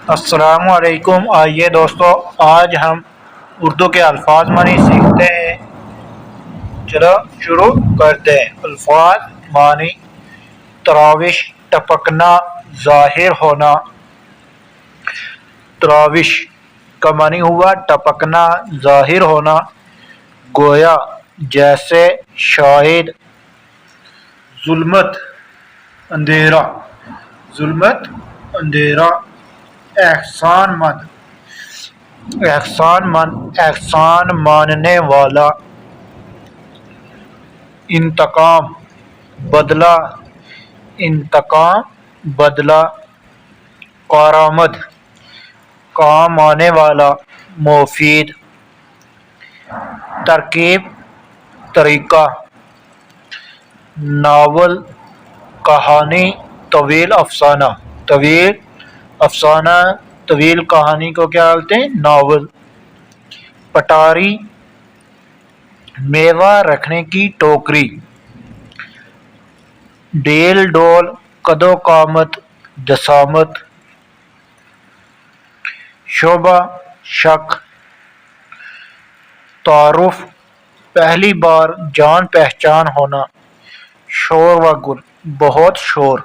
السلام علیکم۔ آئیے دوستو، آج ہم اردو کے الفاظ معنی سیکھتے ہیں۔ چلو شروع کرتے ہیں۔ الفاظ معنی: تراوش، ٹپکنا، ظاہر ہونا۔ تراوش کا معنی ہوا ٹپکنا، ظاہر ہونا، گویا، جیسے، شاید۔ ظلمت، اندھیرا، ظلمت، اندھیرا۔ احسان مند، احسان مند، احسان ماننے والا۔ انتقام، بدلہ، انتقام، بدلہ۔ کارآمد، کام آنے والا، مفید۔ ترکیب، طریقہ۔ ناول، کہانی، طویل افسانہ۔ طویل افسانہ، طویل کہانی کو کیا بولتے ہیں؟ ناول۔ پٹاری، میوہ رکھنے کی ٹوکری۔ ڈیل ڈول، قد و قامت، جسامت۔ شعبہ، شک۔ تعارف، پہلی بار جان پہچان ہونا۔ شور و گل، بہت شور۔